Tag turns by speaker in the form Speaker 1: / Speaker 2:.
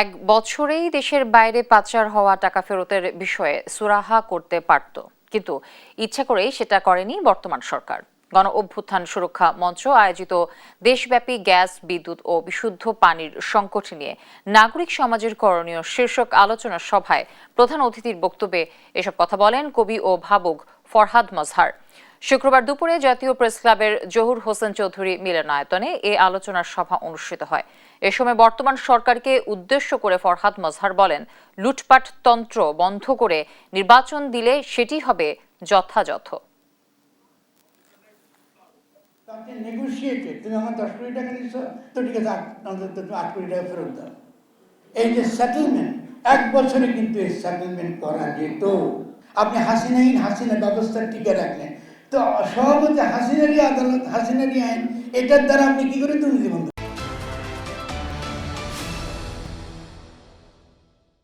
Speaker 1: এক বছরেই দেশের বাইরে পাচার হওয়া টাকা ফেরতের বিষয়ে সুরাহা করতে পারত, কিন্তু ইচ্ছা করেই সেটা করেনি বর্তমান সরকার। গণ অভ্যুত্থান সুরক্ষা মঞ্চ আয়োজিত দেশব্যাপী গ্যাস, বিদ্যুৎ ও বিশুদ্ধ পানির সংকট নিয়ে নাগরিক সমাজের করণীয় শীর্ষক আলোচনা সভায় প্রধান অতিথির বক্তব্যে এসব কথা বলেন কবি ও ভাবুক ফরহাদ মজহার। শুক্রবার দুপুরে জাতীয় প্রেস ক্লাবের জহুর হোসেন চৌধুরী মিলনায়তনে এ আলোচনার সভা অনুষ্ঠিত হয়। এ সময় বর্তমান সরকারকে উদ্দেশ্য করে ফরহাদ মজহার বলেন, লুটপাট তন্ত্র বন্ধ করে নির্বাচন দিলে সেটি হবে যথাযথ।
Speaker 2: তুমি আমার 10 কোটি টাকা দিচ্ছ, তো ঠিক আছে, অন্তত 8 কোটি টাকা ফেরত দাও। এই যে সেটেলমেন্ট, এক বছরে কিন্তু এই সেটেলমেন্ট করা যেত। আপনি হাসিনা ব্যবস্থা টিকে রাখলেন, তো সভাপতি হাসিনারি আদালত, হাসিনারি আইন, এটার দ্বারা আপনি কি করে দুর্নীতি বন্ধ